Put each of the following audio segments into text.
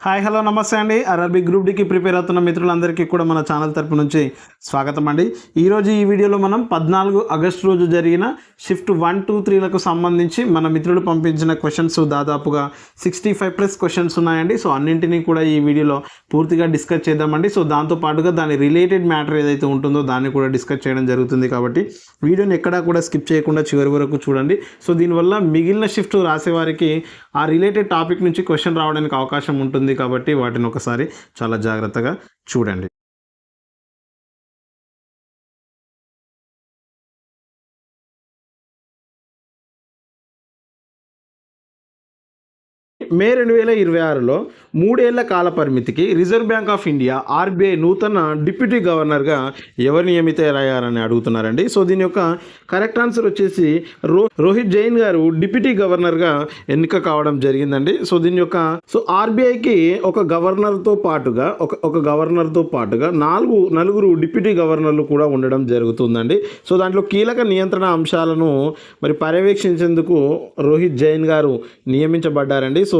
Hi hello నమస్తే అండి. RRB group డికి prepare అవుతున్న మిత్రులందరికీ కూడా మన ఛానల్ తరపు నుంచి స్వాగతం అండి. ఈరోజు ఈ వీడియోలో మనం 14 ఆగస్టు రోజు జరిగిన షిఫ్ట్ 1, 2, 3లకు సంబంధించి మన మిత్రులు పంపించిన క్వశ్చన్స్ దాదాపుగా 65+ క్వశ్చన్స్ ఉన్నాయండి. సో అన్నింటినీ కూడా ఈ వీడియోలో పూర్తిగా డిస్కస్ చేద్దామండి. సో దాంతోపాటుగా దాని రిలేటెడ్ మ్యాటర్ ఏదైతే ఉంటుందో దాన్ని కూడా డిస్కస్ చేయడం జరుగుతుంది. కాబట్టి వీడియోని ఎక్కడా కూడా స్కిప్ చేయకుండా చివరి వరకు చూడండి. సో దీనివల్ల మిగిలిన షిఫ్ట్ రాసేవారికి ఆ రిలేటెడ్ టాపిక్ నుంచి క్వశ్చన్ రావడానికి అవకాశం ఉంటుంది. కాబట్టి వాటిని ఒకసారి చాలా జాగ్రత్తగా చూడండి. మే 2026లో 3 ఏళ్ల కాల పరిమితికి reserve bank of India RBI నూతన డిప్యూటీ గవర్నర్గా ఎవరు నియమితయ్యారని అడుగుతున్నారండి. సో దీని యొక్క కరెక్ట్ ఆన్సర్ వచ్చేసి రోహిత్ జైన్ గారు డిప్యూటీ గవర్నర్గా ఎన్నిక కావడం జరిగిందండి. సో దీని యొక్క ఆర్బీఐకి ఒక గవర్నర్తో పాటుగా నలుగురు డిప్యూటీ గవర్నర్లు కూడా ఉండడం జరుగుతుందండి. సో దాంట్లో కీలక నియంత్రణ అంశాలను మరి పర్యవేక్షించేందుకు రోహిత్ జైన్ గారు నియమించబడ్డారండి. సో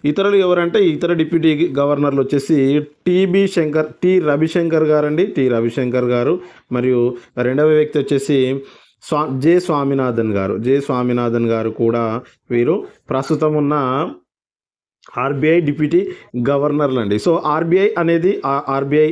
ఇతరులు ఎవరంటే ఇతర డిప్యూటీ గవర్నర్లు వచ్చేసి టి రవిశంకర్ గారు మరియు రెండవ వ్యక్తి వచ్చేసి జె స్వామినాథన్ గారు కూడా వీరు ప్రస్తుతం ఉన్న ఆర్బీఐ డిప్యూటీ గవర్నర్లు అండి. సో ఆర్బీఐ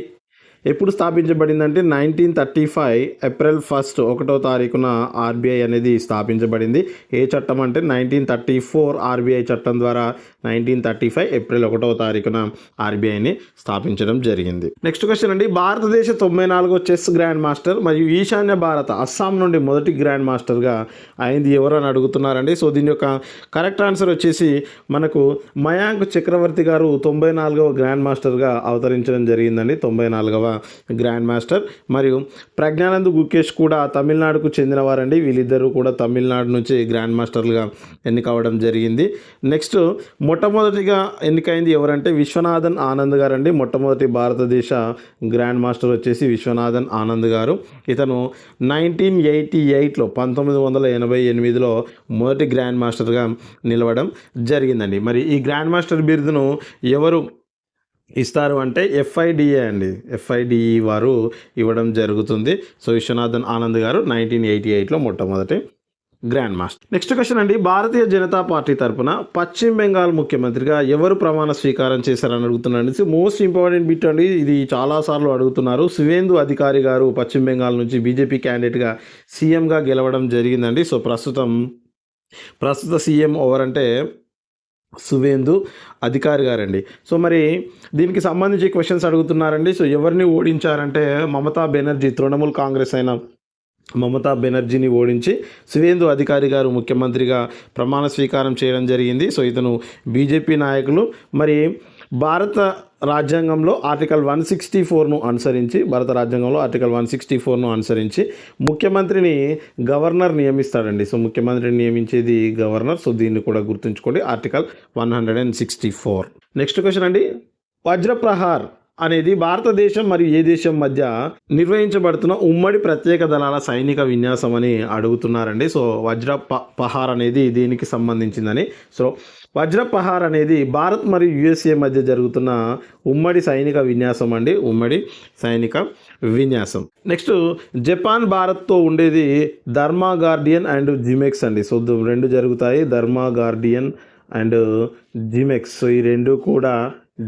ఎప్పుడు స్థాపించబడిందంటే 1935 ఏప్రిల్ 1 ఆర్బీఐ అనేది స్థాపించబడింది. ఏ చట్టం అంటే 1934 ఆర్బీఐ చట్టం ద్వారా 1935 ఏప్రిల్ 1 ఆర్బీఐని స్థాపించడం జరిగింది. నెక్స్ట్ క్వశ్చన్ అండి, భారతదేశ 94వ చెస్ గ్రాండ్ మాస్టర్ మరియు ఈశాన్య భారత అస్సాం నుండి మొదటి గ్రాండ్ మాస్టర్గా అయింది ఎవరు అని అడుగుతున్నారండి. సో దీని యొక్క కరెక్ట్ ఆన్సర్ వచ్చేసి మనకు మయాంక్ చక్రవర్తి గారు 94వ గ్రాండ్ మాస్టర్గా అవతరించడం జరిగిందండి. 94వ గ్రాండ్ మాస్టర్. మరియు ప్రజ్ఞానంద్ గుకేష్ కూడా తమిళనాడుకు చెందినవారండి. వీళ్ళిద్దరూ కూడా తమిళనాడు నుంచి గ్రాండ్ మాస్టర్లుగా ఎన్నికవడం జరిగింది. నెక్స్ట్ మొట్టమొదటిగా ఎన్నికైంది ఎవరంటే విశ్వనాథన్ ఆనంద్ గారు అండి. మొట్టమొదటి భారతదేశ గ్రాండ్ మాస్టర్ వచ్చేసి విశ్వనాథన్ ఆనంద్ గారు. ఇతను 1988లో మొదటి గ్రాండ్ మాస్టర్గా నిలవడం జరిగిందండి. మరి ఈ గ్రాండ్ మాస్టర్ బిరుదును ఎవరు ఇస్తారు అంటే ఎఫ్ఐడిఈ వారు ఇవ్వడం జరుగుతుంది. సో విశ్వనాథన్ ఆనంద్ గారు 1988లో మొట్టమొదటి గ్రాండ్ మాస్టర్. నెక్స్ట్ క్వశ్చన్ అండి, భారతీయ జనతా పార్టీ తరఫున పశ్చిమ బెంగాల్ ముఖ్యమంత్రిగా ఎవరు ప్రమాణ స్వీకారం చేశారని అడుగుతున్నారండి. సో మోస్ట్ ఇంపార్టెంట్ బిట్ అండి, ఇది చాలాసార్లు అడుగుతున్నారు. సువేందు అధికారి గారు పశ్చిమ బెంగాల్ నుంచి బీజేపీ క్యాండిడేట్గా సీఎంగా గెలవడం జరిగిందండి. సో ప్రస్తుత సీఎం ఎవరంటే సువేందు అధికారి గారండి. సో మరి దీనికి సంబంధించి క్వశ్చన్స్ అడుగుతున్నారండి. సో ఎవరిని ఓడించారంటే మమతా బెనర్జీ, తృణమూల్ కాంగ్రెస్ అయిన మమతా బెనర్జీని ఓడించి సువేందు అధికారి గారు ముఖ్యమంత్రిగా ప్రమాణ స్వీకారం చేయడం జరిగింది. సో ఇతను బీజేపీ నాయకులు. మరి భారత రాజ్యాంగంలో ఆర్టికల్ 164ను అనుసరించి ముఖ్యమంత్రిని గవర్నర్ నియమిస్తాడండి. సో ముఖ్యమంత్రిని నియమించేది గవర్నర్. సో దీన్ని కూడా గుర్తుంచుకోండి, ఆర్టికల్ 164. నెక్స్ట్ క్వశ్చన్ అండి, వజ్రప్రహార్ అనేది భారతదేశం మరియు ఏ దేశం మధ్య నిర్వహించబడుతున్న ఉమ్మడి ప్రత్యేక దళాల సైనిక విన్యాసం అని అడుగుతున్నారండి. సో వజ్రపహార్ అనేది దీనికి సంబంధించిందని. సో వజ్రపహార్ అనేది భారత్ మరియు యుఎస్ఏ మధ్య జరుగుతున్న ఉమ్మడి సైనిక విన్యాసం. నెక్స్ట్ జపాన్ భారత్తో ఉండేది ధర్మా గార్డియన్ అండ్ జిమెక్స్ అండి. సో రెండు జరుగుతాయి, ధర్మా గార్డియన్ అండ్ జిమెక్స్. సో ఈ రెండు కూడా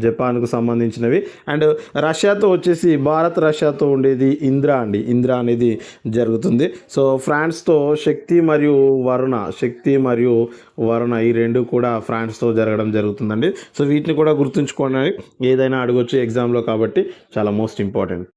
జపాన్కు సంబంధించినవి. అండ్ రష్యాతో వచ్చేసి రష్యాతో ఉండేది ఇంద్ర అనేది జరుగుతుంది. సో ఫ్రాన్స్తో శక్తి మరియు వరుణ ఈ రెండు కూడా ఫ్రాన్స్తో జరగడం జరుగుతుందండి. సో వీటిని కూడా గుర్తుంచుకోండి, ఏదైనా అడగొచ్చు ఎగ్జామ్లో, కాబట్టి చాలా మోస్ట్ ఇంపార్టెంట్.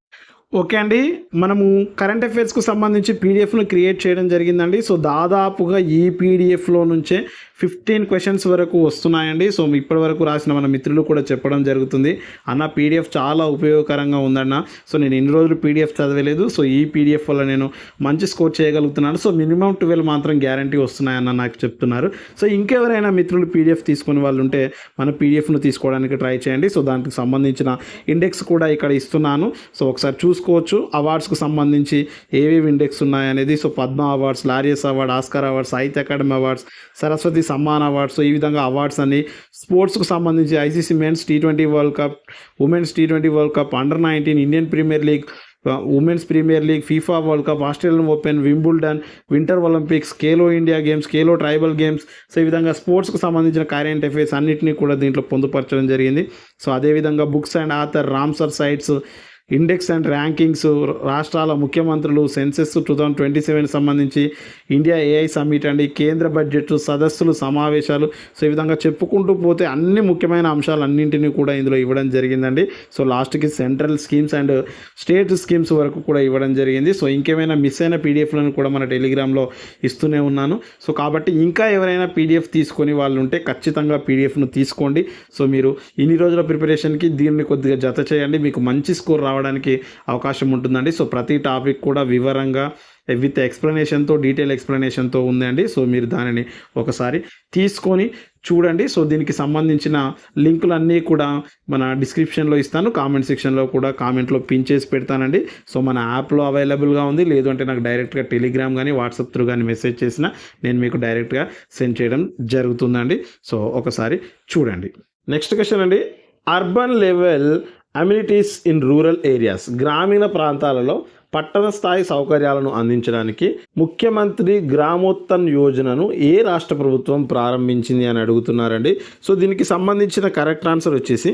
ఓకే అండి, మనము కరెంట్ అఫైర్స్కు సంబంధించి పీడిఎఫ్ను క్రియేట్ చేయడం జరిగిందండి. సో దాదాపుగా ఈ పీడిఎఫ్లో నుంచే 15 క్వశ్చన్స్ వరకు వస్తున్నాయండి. సో ఇప్పటి వరకు రాసిన మన మిత్రులు కూడా చెప్పడం జరుగుతుంది, అన్న పీడిఎఫ్ చాలా ఉపయోగకరంగా ఉందన్న. సో నేను ఇన్ని రోజులు పీడిఎఫ్ చదవలేదు, సో ఈ పీడిఎఫ్ వల్ల నేను మంచి స్కోర్ చేయగలుగుతున్నాను. సో మినిమం 12 మాత్రం గ్యారంటీ వస్తున్నాయన్న నాకు చెప్తున్నారు. సో ఇంకెవరైనా మిత్రులు పీడిఎఫ్ తీసుకునే వాళ్ళు ఉంటే మన పీడిఎఫ్ను తీసుకోవడానికి ట్రై చేయండి. సో దానికి సంబంధించిన ఇండెక్స్ కూడా ఇక్కడ ఇస్తున్నాను. సో ఒకసారి చూసుకోవచ్చు, అవార్డ్స్కు సంబంధించి ఏవేవి ఇండెక్స్ ఉన్నాయనేది. So Padma awards, Laureus award, Oscar awards, Sahitya Akademi awards, Saraswati Samman awards, ఈ విధంగా అవార్డ్స్ అన్ని స్పోర్ట్స్కు సంబంధించి ICC men's T20 world cup, women's T20 world cup, under nineteen Indian premier league, women's premier league, FIFA world cup, Australian open, Wimbledon, winter Olympics, Khelo India games, Khelo tribal games, so ఈ విధంగా స్పోర్ట్స్కి సంబంధించిన current affairs అన్నింటినీ కూడా దీంట్లో పొందుపరచడం జరిగింది. So అదేవిధంగా books and author, Ramsar sites, index and rankings, రాష్ట్రాల ముఖ్యమంత్రులు, సెన్సెస్ 2027 సంబంధించి, ఇండియా ఏఐ సమ్మిట్ అండి, కేంద్ర బడ్జెట్, సదస్సులు, సమావేశాలు, సో ఈ విధంగా చెప్పుకుంటూ పోతే అన్ని ముఖ్యమైన అంశాలు అన్నింటినీ కూడా ఇందులో ఇవ్వడం జరిగిందండి. సో లాస్ట్కి central schemes and state schemes వరకు కూడా ఇవ్వడం జరిగింది. సో ఇంకేమైనా మిస్ అయిన పీడిఎఫ్లను కూడా మన టెలిగ్రామ్లో ఇస్తూనే ఉన్నాను. సో కాబట్టి ఇంకా ఎవరైనా పీడిఎఫ్ తీసుకొని వాళ్ళు ఉంటే ఖచ్చితంగా పీడిఎఫ్ను తీసుకోండి. సో మీరు ఇన్ని రోజుల ప్రిపరేషన్కి దీన్ని కొద్దిగా జత చేయండి, మీకు మంచి స్కోర్ రావడానికి అవకాశం ఉంటుందండి. సో ప్రతి టాపిక్ కూడా వివరంగా విత్ ఎక్స్ప్లెనేషన్తో, డీటెయిల్ ఎక్స్ప్లెనేషన్తో ఉందండి. సో మీరు దానిని ఒకసారి తీసుకొని చూడండి. సో దీనికి సంబంధించిన లింకులన్నీ కూడా మన డిస్క్రిప్షన్లో ఇస్తాను, కామెంట్ సెక్షన్లో కూడా కామెంట్లో పిన్ చేసి పెడతానండి. సో మన యాప్లో అవైలబుల్గా ఉంది, లేదు అంటే నాకు డైరెక్ట్గా టెలిగ్రామ్ కానీ వాట్సాప్ త్రూ కానీ మెసేజ్ చేసినా నేను మీకు డైరెక్ట్గా సెండ్ చేయడం జరుగుతుందండి. సో ఒకసారి చూడండి. నెక్స్ట్ క్వశ్చన్ అండి, urban level amenities in rural areas, గ్రామీణ ప్రాంతాలలో పట్టణ స్థాయి సౌకర్యాలను అందించడానికి ముఖ్యమంత్రి గ్రామోత్తన్ యోజనను ఏ రాష్ట్ర ప్రభుత్వం ప్రారంభించింది అని అడుగుతున్నారండి. సో దీనికి సంబంధించిన కరెక్ట్ ఆన్సర్ వచ్చేసి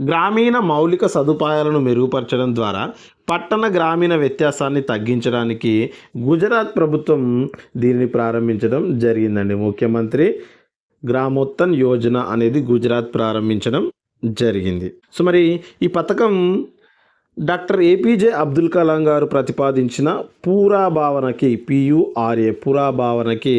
గ్రామీణ మౌలిక సదుపాయాలను మెరుగుపరచడం ద్వారా పట్టణ గ్రామీణ వ్యత్యాసాన్ని తగ్గించడానికి గుజరాత్ ప్రభుత్వం దీనిని ప్రారంభించడం జరిగిందండి. ముఖ్యమంత్రి గ్రామోత్తన్ యోజన అనేది గుజరాత్ ప్రారంభించడం జరిగింది. సో మరి ఈ పథకం డాక్టర్ ఏపీజే అబ్దుల్ కలాం గారు ప్రతిపాదించిన పూరా భావనకి, PURA పూరా భావనకి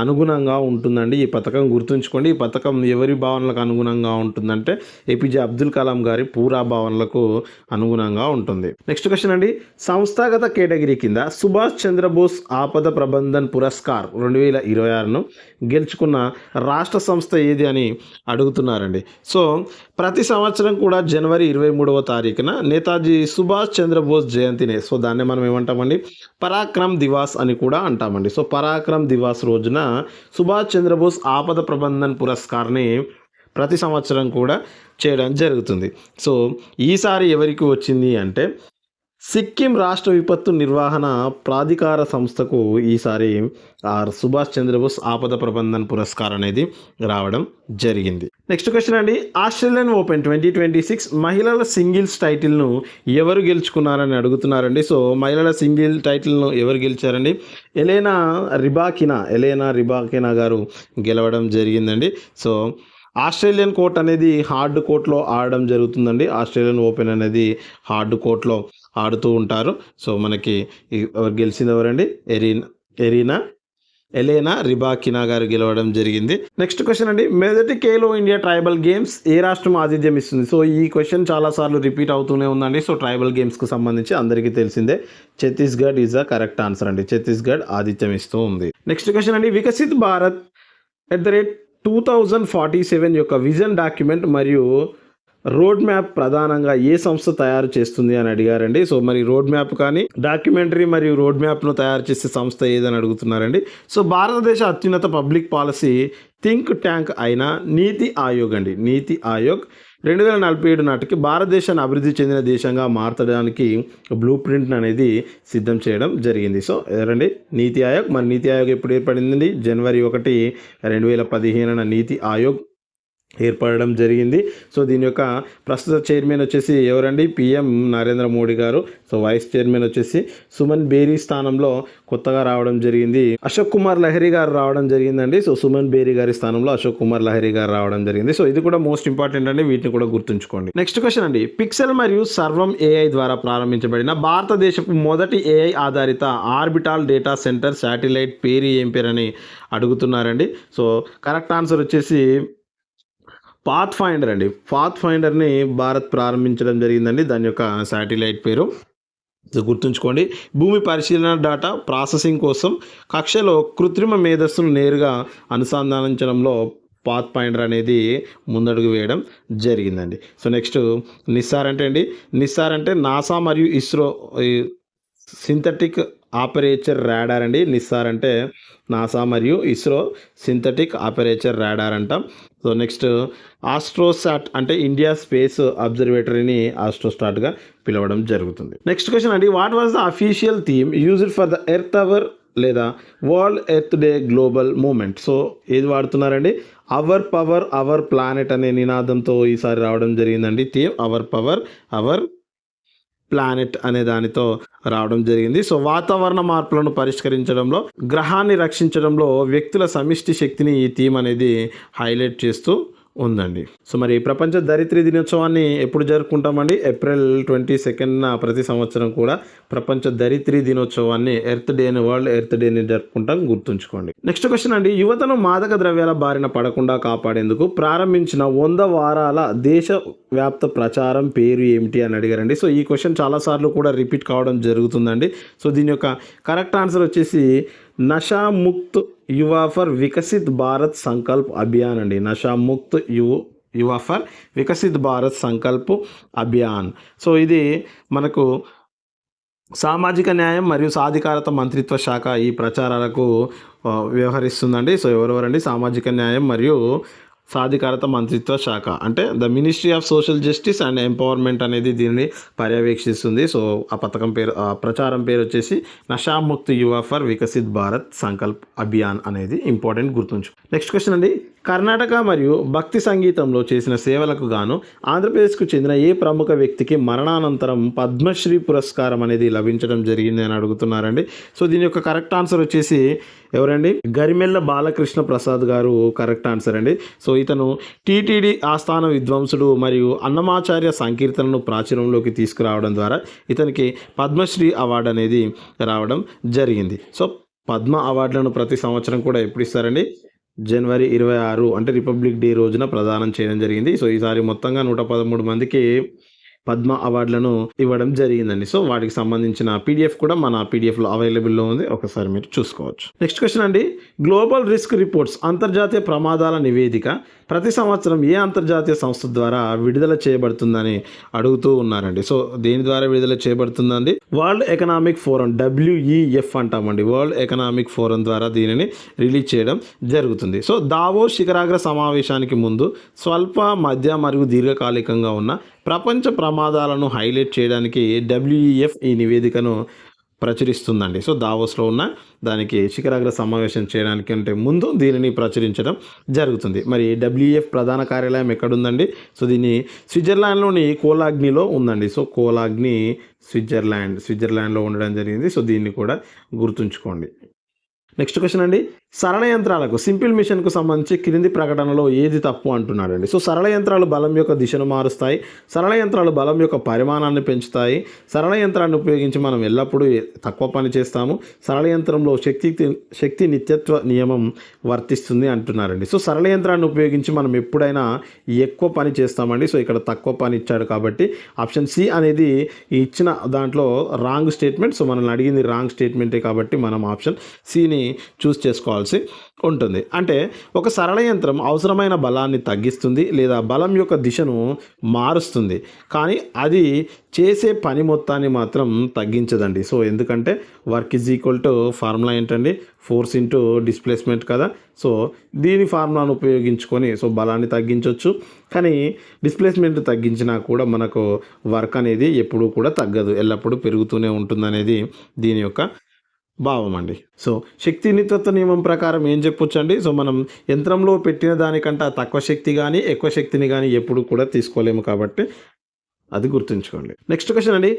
అనుగుణంగా ఉంటుందండి. ఈ పథకం గుర్తుంచుకోండి. ఈ పథకం ఎవరి భావనలకు అనుగుణంగా ఉంటుందంటే ఏపీజే అబ్దుల్ కలాం గారి పూరా భావనలకు అనుగుణంగా ఉంటుంది. నెక్స్ట్ క్వశ్చన్ అండి, సంస్థాగత కేటగిరీ కింద సుభాష్ చంద్రబోస్ ఆపద ప్రబంధన్ పురస్కార్ 2026ను గెలుచుకున్న రాష్ట్ర సంస్థ ఏది అని అడుగుతున్నారండి. సో ప్రతి సంవత్సరం కూడా జనవరి 23వ తారీఖున నేతాజీ సుభాష్ చంద్రబోస్ జయంతినే, సో దాన్ని మనం ఏమంటామండి, పరాక్రమ్ దివాస్ అని కూడా అంటామండి. సో పరాక్రమ్ దివాస్ రోజున సుభాష్ చంద్రబోస్ ఆపద ప్రబంధన్ పురస్కార్ని ప్రతి సంవత్సరం కూడా చేయడం జరుగుతుంది. సో ఈసారి ఎవరికి వచ్చింది అంటే సిక్కిం రాష్ట్ర విపత్తు నిర్వహణ ప్రాధికార సంస్థకు ఈసారి సుభాష్ చంద్రబోస్ ఆపద ప్రబంధన్ పురస్కార్ అనేది రావడం జరిగింది. నెక్స్ట్ క్వశ్చన్ అండి, ఆస్ట్రేలియన్ ఓపెన్ 2026 మహిళల సింగిల్స్ టైటిల్ను ఎవరు గెలుచుకున్నారని అడుగుతున్నారండి. సో మహిళల సింగిల్ టైటిల్ను ఎవరు గెలిచారండి, ఎలెనా రిబాకినా గారు గెలవడం జరిగిందండి. సో ఆస్ట్రేలియన్ కోర్ట్ అనేది హార్డ్ కోర్ట్లో ఆడడం జరుగుతుందండి. ఆస్ట్రేలియన్ ఓపెన్ అనేది హార్డ్ కోర్ట్లో ఆడుతూ ఉంటారు. సో మనకి ఎవరు గెలిచింది ఎవరండి, ఎలెనా రిబాకినా గారు గెలవడం జరిగింది. నెక్స్ట్ క్వశ్చన్ అండి, మొదటి ఖేలో ఇండియా ట్రైబల్ గేమ్స్ ఏ రాష్ట్రం ఆతిథ్యం ఇస్తుంది. సో ఈ క్వశ్చన్ చాలాసార్లు రిపీట్ అవుతూనే ఉందండి. సో ట్రైబల్ గేమ్స్కు సంబంధించి అందరికీ తెలిసిందే, Chhattisgarh is the correct answer అండి. ఛత్తీస్గఢ్ ఆతిథ్యం ఇస్తూ ఉంది. నెక్స్ట్ క్వశ్చన్ అండి, వికసిత్ భారత్ @2047 యొక్క విజన్ డాక్యుమెంట్ మరియు రోడ్ మ్యాప్ ప్రధానంగా ఏ సంస్థ తయారు చేస్తుంది అని అడిగారండి. సో మరి రోడ్ మ్యాప్ కానీ డాక్యుమెంటరీ మరియు రోడ్ మ్యాప్ను తయారు చేసే సంస్థ ఏదని అడుగుతున్నారండి. సో భారతదేశ అత్యున్నత పబ్లిక్ పాలసీ థింక్ ట్యాంక్ అయిన నీతి ఆయోగ్ అండి. నీతి ఆయోగ్ 2047 నాటికి భారతదేశాన్ని అభివృద్ధి చెందిన దేశంగా మార్చడానికి బ్లూ ప్రింట్ అనేది సిద్ధం చేయడం జరిగింది. సో ఎవరండి, నీతి ఆయోగ్. మరి నీతి ఆయోగ్ ఎప్పుడు ఏర్పడిందండి, జనవరి 1, 2015 నీతి ఆయోగ్ ఏర్పడడం జరిగింది. సో దీని యొక్క ప్రస్తుత చైర్మన్ వచ్చేసి ఎవరండి, PM నరేంద్ర మోడీ గారు. సో వైస్ చైర్మన్ వచ్చేసి సుమన్ బేరీ స్థానంలో కొత్తగా రావడం జరిగింది, అశోక్ కుమార్ లహిరి గారు రావడం జరిగిందండి. సో సుమన్ బేరీ గారి స్థానంలో అశోక్ కుమార్ లహిరి గారు రావడం జరిగింది. సో ఇది కూడా మోస్ట్ ఇంపార్టెంట్ అండి, వీటిని కూడా గుర్తుంచుకోండి. నెక్స్ట్ క్వశ్చన్ అండి, పిక్సెల్ మరియు సర్వం AI ద్వారా ప్రారంభించబడిన భారతదేశపు మొదటి AI ఆధారిత ఆర్బిటాల్ డేటా సెంటర్ శాటిలైట్ పేరు ఏం పేరు అని అడుగుతున్నారండి. సో కరెక్ట్ ఆన్సర్ వచ్చేసి పాత్ ఫైండర్ అండి. పాత్ ఫైండర్ని భారత్ ప్రారంభించడం జరిగిందండి. దాని యొక్క శాటిలైట్ పేరు గుర్తుంచుకోండి. భూమి పరిశీలన డేటా ప్రాసెసింగ్ కోసం కక్షలో కృత్రిమ మేధస్సును నేరుగా అనుసంధానించడంలో పాత్ ఫైండర్ అనేది ముందడుగు వేయడం జరిగిందండి. సో నెక్స్ట్ నిస్సార్ అంటే నాసా మరియు ఇస్రో సింథటిక్ ఆపరేచర్ రాడార్ అండి. నిస్సార్ అంటే నాసా మరియు ఇస్రో సింథటిక్ ఆపరేచర్ రాడార్ అంటాం. సో నెక్స్ట్ ఆస్ట్రోసాట్ అంటే ఇండియా స్పేస్ అబ్జర్వేటరీని ఆస్ట్రోస్టాట్గా పిలవడం జరుగుతుంది. నెక్స్ట్ క్వశ్చన్ అండి, what was the official theme used for the earth hour లేదా world earth day global moment? So ఏది వాడుతున్నారండి? అవర్ పవర్ అవర్ ప్లానెట్ అనే నినాదంతో ఈసారి రావడం జరిగిందండి. Theme our power our planet అనే దానితో రావడం జరిగింది. సో వాతావరణ మార్పులను పరిష్కరించడంలో, గ్రహాన్ని రక్షించడంలో వ్యక్తుల సమిష్టి శక్తిని ఈ థీమ్ అనేది హైలైట్ చేస్తూ ఉందండి. సో మరి ప్రపంచ ధరిత్రి దినోత్సవాన్ని ఎప్పుడు జరుపుకుంటామండి? ఏప్రిల్ 22న ప్రతి సంవత్సరం కూడా ప్రపంచ ధరిత్రి దినోత్సవాన్ని ఎర్త్ డేని, వరల్డ్ ఎర్త్ డేని జరుపుకుంటాం, గుర్తుంచుకోండి. నెక్స్ట్ క్వశ్చన్ అండి, యువతను మాదక ద్రవ్యాల బారిన పడకుండా కాపాడేందుకు ప్రారంభించిన 100 వారాల దేశ వ్యాప్త ప్రచారం పేరు ఏమిటి అని అడిగారండి. సో ఈ క్వశ్చన్ చాలాసార్లు కూడా రిపీట్ కావడం జరుగుతుందండి. సో దీని యొక్క కరెక్ట్ ఆన్సర్ వచ్చేసి నషాముక్త్ యువ ఫర్ వికసిత్ భారత్ సంకల్ప్ అభియాన్ అండి. నషాముక్త్ యువ ఫర్ వికసిత్ భారత్ సంకల్ప్ అభియాన్. సో ఇది మనకు సామాజిక న్యాయం మరియు సాధికారత మంత్రిత్వ శాఖ ఈ ప్రచారాలకు వ్యవహరిస్తుందండి. సో ఎవరెవరండి? సామాజిక న్యాయం మరియు సాధికారత మంత్రిత్వ శాఖ అంటే the ministry of social justice and empowerment అనేది దీనిని పర్యవేక్షిస్తుంది. సో ఆ పథకం పేరు, ఆ ప్రచారం పేరు వచ్చేసి నషాముక్త్ యువ ఫర్ వికసిత్ భారత్ సంకల్ప్ అభియాన్ అనేది ఇంపార్టెంట్, గుర్తుంచు. నెక్స్ట్ క్వశ్చన్ అండి, కర్ణాటక మరియు భక్తి సంగీతంలో చేసిన సేవలకు గాను ఆంధ్రప్రదేశ్కు చెందిన ఏ ప్రముఖ వ్యక్తికి మరణానంతరం పద్మశ్రీ పురస్కారం అనేది లభించడం జరిగింది అని అడుగుతున్నారండి. సో దీని యొక్క కరెక్ట్ ఆన్సర్ వచ్చేసి ఎవరండి? గరిమెల్ల బాలకృష్ణ ప్రసాద్ గారు కరెక్ట్ ఆన్సర్ అండి. సో ఇతను టీటీడీ ఆస్థాన విద్వాంసుడు మరియు అన్నమాచార్య సంకీర్తనను ప్రాచుర్యంలోకి తీసుకురావడం ద్వారా ఇతనికి పద్మశ్రీ అవార్డు అనేది రావడం జరిగింది. సో పద్మ అవార్డులను ప్రతి సంవత్సరం కూడా ఎప్పుడు ఇస్తారండి? జనవరి 26 అంటే రిపబ్లిక్ డే రోజున ప్రదానం చేయడం జరిగింది. సో ఈసారి మొత్తంగా 113 మందికి పద్మ అవార్డులను ఇవ్వడం జరిగిందండి. సో వాటికి సంబంధించిన పీడిఎఫ్ కూడా మన పీడిఎఫ్లో అవైలబుల్లో ఉంది, ఒకసారి మీరు చూసుకోవచ్చు. నెక్స్ట్ క్వశ్చన్ అండి, గ్లోబల్ రిస్క్ రిపోర్ట్స్ అంతర్జాతీయ ప్రమాదాల నివేదిక ప్రతి సంవత్సరం ఏ అంతర్జాతీయ సంస్థ ద్వారా విడుదల చేయబడుతుందని అడుగుతూ ఉన్నారండి. సో దేని ద్వారా విడుదల చేయబడుతుందండి? వరల్డ్ ఎకనామిక్ ఫోరం, WEF అంటామండి. వరల్డ్ ఎకనామిక్ ఫోరం ద్వారా దీనిని రిలీజ్ చేయడం జరుగుతుంది. సో దావోస్ శిఖరాగ్ర సమావేశానికి ముందు స్వల్ప, మధ్య మరియు దీర్ఘకాలికంగా ఉన్న ప్రపంచ ప్రమాదాలను హైలైట్ చేయడానికి WEF ఈ నివేదికను ప్రచురిస్తుందండి. సో దావోస్లో ఉన్న దానికి శిఖరాగ్ర సమావేశం చేయడానికి అంటే ముందు దీనిని ప్రచురించడం జరుగుతుంది. మరి WEF ప్రధాన కార్యాలయం ఎక్కడుందండి? సో దీన్ని స్విట్జర్లాండ్లోని కోలాగ్నిలో ఉందండి. సో కోలాగ్ని స్విట్జర్లాండ్లో ఉండడం జరిగింది. సో దీన్ని కూడా గుర్తుంచుకోండి. నెక్స్ట్ క్వశ్చన్ అండి, సరళ యంత్రాలకు సింపుల్ మిషన్కు సంబంధించి క్రింది ప్రకటనలో ఏది తప్పు అంటున్నాడండి. సో సరళ యంత్రాలు బలం యొక్క దిశను మారుస్తాయి, సరళ యంత్రాలు బలం యొక్క పరిమాణాన్ని పెంచుతాయి, సరళ యంత్రాన్ని ఉపయోగించి మనం ఎల్లప్పుడూ తక్కువ పని చేస్తాము, సరళ యంత్రంలో శక్తి నిత్యత్వ నియమం వర్తిస్తుంది అంటున్నారండి. సో సరళ యంత్రాన్ని ఉపయోగించి మనం ఎప్పుడైనా ఎక్కువ పని చేస్తామండి. సో ఇక్కడ తక్కువ పని ఇచ్చాడు కాబట్టి ఆప్షన్ సి అనేది ఇచ్చిన దాంట్లో రాంగ్ స్టేట్మెంట్. సో మనల్ని అడిగింది రాంగ్ స్టేట్మెంటే కాబట్టి మనం ఆప్షన్ సిని చూస్ చేసుకోవాల్సి ఉంటుంది. అంటే ఒక సరళ యంత్రం అవసరమైన బలాన్ని తగ్గిస్తుంది లేదా బలం యొక్క దిశను మారుస్తుంది, కానీ అది చేసే పని మొత్తాన్ని మాత్రం తగ్గించదండి. సో ఎందుకంటే work is equal to formula ఏంటండి? ఫోర్స్ ఇంటూ డిస్ప్లేస్మెంట్ కదా. సో దీని ఫార్ములాను ఉపయోగించుకొని సో బలాన్ని తగ్గించవచ్చు, కానీ డిస్ప్లేస్మెంట్ తగ్గించినా కూడా మనకు వర్క్ అనేది ఎప్పుడూ కూడా తగ్గదు, ఎల్లప్పుడూ పెరుగుతూనే ఉంటుందనేది దీని యొక్క భావం అండి. సో శక్తి నిత్యత్వ నియమం ప్రకారం ఏం చెప్పొచ్చు అండి? సో మనం యంత్రంలో పెట్టిన దానికంటే తక్కువ శక్తి కానీ ఎక్కువ శక్తిని కానీ ఎప్పుడు కూడా తీసుకోలేము కాబట్టి అది గుర్తుంచుకోండి. నెక్స్ట్ క్వశ్చన్ అండి,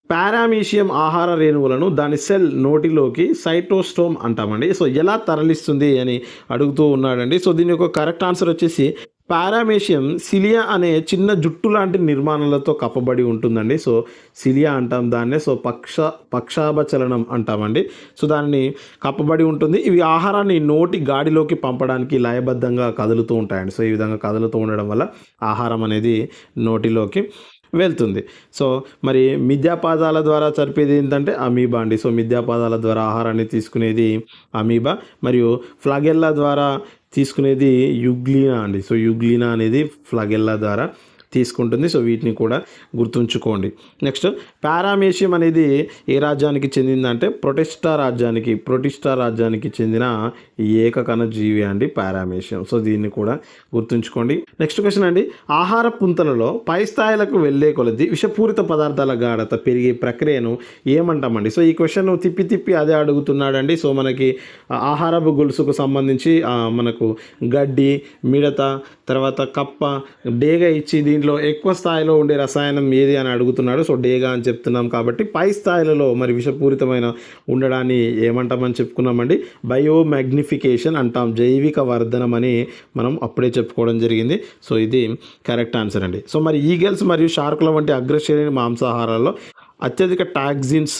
పారామీషియం ఆహార రేణువులను దాని సెల్ నోటిలోకి సైటోస్టోమ్ అంటామండి. సో ఎలా తరలిస్తుంది అని అడుగుతూ ఉన్నాడండి. సో దీని యొక్క కరెక్ట్ ఆన్సర్ వచ్చేసి పారామీషియం సిలియా అనే చిన్న జుట్టు లాంటి నిర్మాణాలతో కప్పబడి ఉంటుందండి. సో సిలియా అంటాం దాన్నే. సో పక్షాభచలనం అంటామండి. సో దాన్ని కప్పబడి ఉంటుంది. ఇవి ఆహారాన్ని నోటి గాడిలోకి పంపడానికి లయబద్ధంగా కదులుతూ ఉంటాయండి. సో ఈ విధంగా కదులుతూ ఉండడం వల్ల ఆహారం అనేది నోటిలోకి వెళ్తుంది. సో మరి మిథ్యాపాదాల ద్వారా చనిపోయేది ఏంటంటే అమీబా అండి. సో మిథ్యాపాదాల ద్వారా ఆహారాన్ని తీసుకునేది అమీబా, మరియు ఫ్లాగెల్లా ద్వారా తీసుకునేది యుగ్లీనా అండి. సో యుగ్లీనా అనేది ఫ్లాగెల్లా ద్వారా తీసుకుంటుంది. సో వీటిని కూడా గుర్తుంచుకోండి. నెక్స్ట్ పారామీషియం అనేది ఏ రాజ్యానికి చెందిందంటే ప్రొటిస్టా రాజ్యానికి చెందిన ఏకకణ జీవి అండి పారామీషియం. సో దీన్ని కూడా గుర్తుంచుకోండి. నెక్స్ట్ క్వశ్చన్ అండి, ఆహార పుంతలలో పై స్థాయిలకు వెళ్ళే కొలది విషపూరిత పదార్థాల గాఢత పెరిగే ప్రక్రియను ఏమంటామండి? సో ఈ క్వశ్చన్ తిప్పి అదే అడుగుతున్నాడండి. సో మనకి ఆహారపు గొలుసుకు సంబంధించి మనకు గడ్డి, మిడత, తర్వాత కప్ప, డేగ ఇచ్చి దీంట్లో ఎక్కువ స్థాయిలో ఉండే రసాయనం ఏది అని అడుగుతున్నాడు. సో డేగా అని చెప్తున్నాం కాబట్టి పై స్థాయిలలో మరి విషపూరితమైన ఉండడాన్ని ఏమంటామని చెప్పుకున్నామండి? బయోమాగ్నిఫికేషన్ అంటాం, జైవిక వర్ధనం అని మనం అప్పుడే చెప్పుకోవడం జరిగింది. సో ఇది కరెక్ట్ ఆన్సర్ అండి. సో మరి ఈగల్స్ మరియు షార్కుల వంటి అగ్రశ్రేణి మాంసాహారాల్లో అత్యధిక టాక్సిన్స్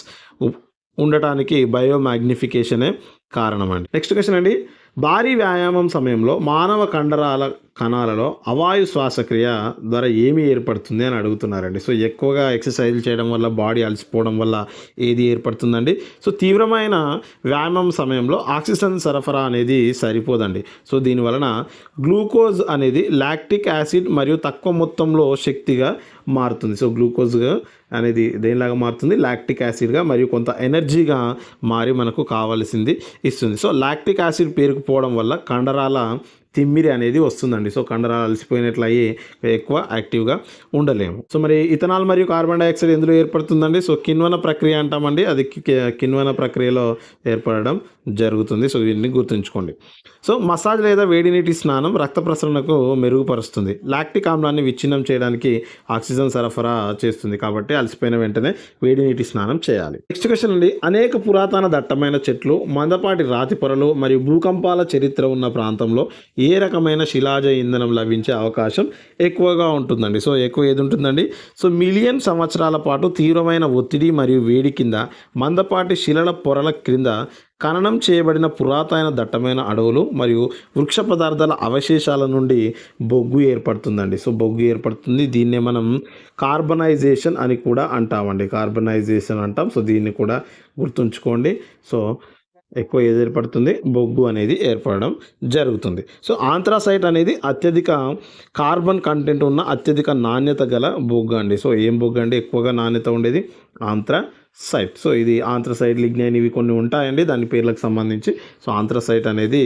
ఉండటానికి బయోమాగ్నిఫికేషనే కారణం అండి. నెక్స్ట్ క్వశ్చన్ అండి, భారీ వ్యాయామం సమయంలో మానవ కండరాల కణాలలో అవాయు శ్వాసక్రియ ద్వారా ఏమి ఏర్పడుతుంది అని అడుగుతున్నారండి. సో ఎక్కువగా ఎక్సర్సైజ్ చేయడం వల్ల, బాడీ అలసిపోవడం వల్ల ఏది ఏర్పడుతుందండి? సో తీవ్రమైన వ్యాయామం సమయంలో ఆక్సిజన్ సరఫరా అనేది సరిపోదండి. సో దీనివలన గ్లూకోజ్ అనేది లాక్టిక్ యాసిడ్ మరియు తక్కువ మొత్తంలో శక్తిగా మారుతుంది. సో గ్లూకోజ్ అనేది దేనిలాగా మారుతుంది? లాక్టిక్ యాసిడ్గా మరియు కొంత ఎనర్జీగా మారి మనకు కావాల్సింది ఇస్తుంది. సో లాక్టిక్ యాసిడ్ పేరుకుపోవడం వల్ల కండరాల తిమ్మిరి అనేది వస్తుందండి. సో కండరాలు అలసిపోయినట్లు అయ్యి ఎక్కువ యాక్టివ్గా ఉండలేము. సో మరి ఇథనాల్ మరియు కార్బన్ డైఆక్సైడ్ ఎందులో ఏర్పడుతుందండి? సో కిణ్వన ప్రక్రియ అంటామండి. అది కిణ్వన ప్రక్రియలో ఏర్పడడం జరుగుతుంది. సో వీటిని గుర్తుంచుకోండి. సో మసాజ్ లేదా వేడి నీటి స్నానం రక్త ప్రసరణకు మెరుగుపరుస్తుంది. లాక్టిక్ ఆమ్లాన్ని విచ్ఛిన్నం చేయడానికి ఆక్సిజన్ సరఫరా చేస్తుంది. కాబట్టి అలసిపోయిన వెంటనే వేడి నీటి స్నానం చేయాలి. నెక్స్ట్ క్వశ్చన్ అండి, అనేక పురాతన దట్టమైన చెట్లు, మందపాటి రాతి పొరలు మరియు భూకంపాల చరిత్ర ఉన్న ప్రాంతంలో ఏ రకమైన శిలాజ ఇంధనం లభించే అవకాశం ఎక్కువగా ఉంటుందండి? సో ఎక్కువ ఏది ఉంటుందండి? సో మిలియన్ సంవత్సరాల పాటు తీవ్రమైన ఒత్తిడి మరియు వేడి కింద మందపాటి శిలల పొరల క్రింద ఖననం చేయబడిన పురాతన దట్టమైన అడవులు మరియు వృక్ష పదార్థాల అవశేషాల నుండి బొగ్గు ఏర్పడుతుందండి. సో బొగ్గు ఏర్పడుతుంది. దీన్నే మనం కార్బనైజేషన్ అని కూడా అంటామండి. కార్బనైజేషన్ అంటాం. సో దీన్ని కూడా గుర్తుంచుకోండి. సో ఎక్కువ ఏది ఏర్పడుతుంది? బొగ్గు అనేది ఏర్పడడం జరుగుతుంది. సో ఆంథ్రాసైట్ అనేది అత్యధిక కార్బన్ కంటెంట్ ఉన్న అత్యధిక నాణ్యత గల బొగ్గు అండి. సో ఏం బొగ్గు అండి ఎక్కువగా నాణ్యత ఉండేది? ఆంథ్రాసైట్. సో ఇది ఆంథ్రాసైట్, లిగ్నైన్ ఇవి కొన్ని ఉంటాయండి దాని పేర్లకు సంబంధించి. సో ఆంథ్రాసైట్ అనేది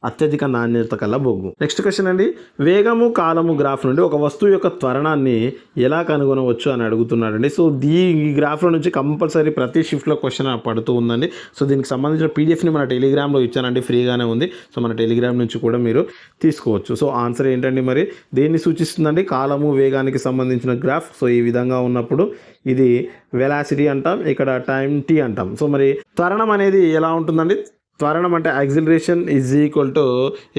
అత్యధిక నాణ్యత కల బొగ్గు. నెక్స్ట్ క్వశ్చన్ అండి, వేగము కాలము గ్రాఫ్ నుండి ఒక వస్తువు యొక్క త్వరణాన్ని ఎలా కనుగొనవచ్చు అని అడుగుతున్నాడండి. సో ఈ గ్రాఫ్లో నుంచి కంపల్సరీ ప్రతి షిఫ్ట్లో క్వశ్చన్ పడుతూ ఉందండి. సో దీనికి సంబంధించిన పీడిఎఫ్ని మన టెలిగ్రామ్లో ఇచ్చానండి, ఫ్రీగానే ఉంది. సో మన టెలిగ్రామ్ నుంచి కూడా మీరు తీసుకోవచ్చు. సో ఆన్సర్ ఏంటండి మరి? దేన్ని సూచిస్తుందండి? కాలము వేగానికి సంబంధించిన గ్రాఫ్. సో ఈ విధంగా ఉన్నప్పుడు ఇది వెలాసిటీ అంటాం, ఇక్కడ టైం టీ అంటాం. సో మరి త్వరణం అనేది ఎలా ఉంటుందండి? త్వరణం అంటే యాక్సిలరేషన్ ఈజ్ ఈక్వల్ టు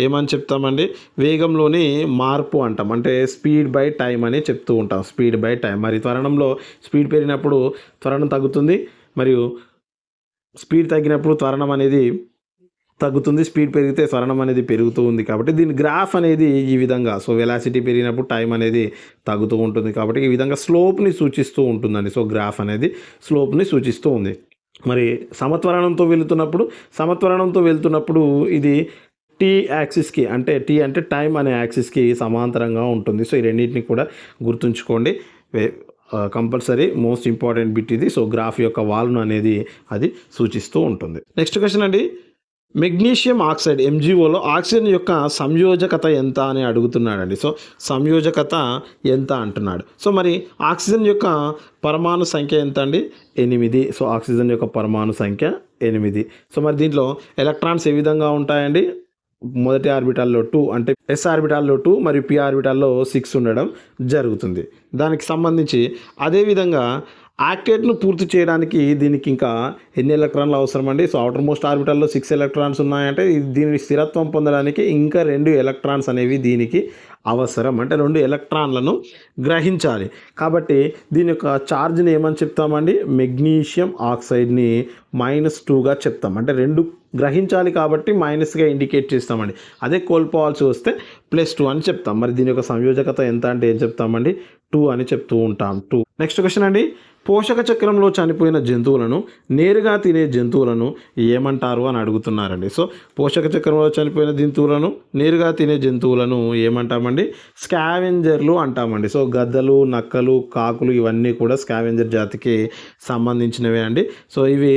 ఏమని చెప్తామండి? వేగంలోని మార్పు అంటాం. అంటే స్పీడ్ బై టైం అని చెప్తూ ఉంటాం, స్పీడ్ బై టైం. మరి త్వరణంలో స్పీడ్ పెరిగినప్పుడు త్వరణం తగ్గుతుంది, మరియు స్పీడ్ తగ్గినప్పుడు త్వరణం అనేది తగ్గుతుంది. స్పీడ్ పెరిగితే త్వరణం అనేది పెరుగుతూ ఉంది. కాబట్టి దీని గ్రాఫ్ అనేది ఈ విధంగా, సో వెలాసిటీ పెరిగినప్పుడు టైం అనేది తగ్గుతూ ఉంటుంది. కాబట్టి ఈ విధంగా స్లోప్ని సూచిస్తూ ఉంటుందండి. సో గ్రాఫ్ అనేది స్లోప్ని సూచిస్తూ ఉంది. మరి సమత్వరణంతో వెళ్తున్నప్పుడు ఇది టీ యాక్సిస్కి, అంటే టీ అంటే టైం అనే యాక్సిస్కి సమాంతరంగా ఉంటుంది. సో ఈ రెండింటిని కూడా గుర్తుంచుకోండి. కంపల్సరీ మోస్ట్ ఇంపార్టెంట్ బిట్ ఇది. సో గ్రాఫ్ యొక్క వాల్ను అనేది అది సూచిస్తూ ఉంటుంది. నెక్స్ట్ క్వశ్చన్ అండి, మెగ్నీషియం ఆక్సైడ్ MgOలో ఆక్సిజన్ యొక్క సంయోజకత ఎంత అని అడుగుతున్నాడండి. సో సంయోజకత ఎంత అంటున్నాడు. సో మరి ఆక్సిజన్ యొక్క పరమాణు సంఖ్య ఎంత అండి? 8. సో ఆక్సిజన్ యొక్క పరమాణు సంఖ్య 8. సో మరి దీంట్లో ఎలక్ట్రాన్స్ ఏ విధంగా ఉంటాయండి? మొదటి ఆర్బిటాల్లో 2, అంటే S ఆర్బిటాల్లో 2 మరియు P ఆర్బిటాల్లో 6 ఉండడం జరుగుతుంది. దానికి సంబంధించి అదేవిధంగా యాక్టేట్ను పూర్తి చేయడానికి దీనికి ఇంకా ఎన్ని ఎలక్ట్రాన్లు అవసరం అండి? సో అవుటర్ మోస్ట్ ఆర్బిటల్లో 6 ఎలక్ట్రాన్స్ ఉన్నాయంటే దీని స్థిరత్వం పొందడానికి ఇంకా 2 ఎలక్ట్రాన్స్ అనేవి దీనికి అవసరం. అంటే 2 ఎలక్ట్రాన్లను గ్రహించాలి. కాబట్టి దీని యొక్క ఛార్జ్ని ఏమని చెప్తామండి? మెగ్నీషియం ఆక్సైడ్ని -2గా చెప్తాం. అంటే 2 గ్రహించాలి కాబట్టి మైనస్గా ఇండికేట్ చేస్తామండి. అదే కోల్పోవాల్సి వస్తే +2 అని చెప్తాం. మరి దీని యొక్క సంయోజకత ఎంత అంటే ఏం చెప్తామండి? 2 అని చెప్తూ ఉంటాం. 2. నెక్స్ట్ క్వశ్చన్ అండి, పోషక చక్రంలో చనిపోయిన జంతువులను నేరుగా తినే జంతువులను ఏమంటారు అని అడుగుతున్నారండి. సో పోషక చక్రంలో చనిపోయిన జంతువులను నేరుగా తినే జంతువులను ఏమంటామండి? స్కావెంజర్లు అంటామండి. సో గద్దలు, నక్కలు, కాకులు ఇవన్నీ కూడా స్కావెంజర్ జాతికి సంబంధించినవే అండి. సో ఇవి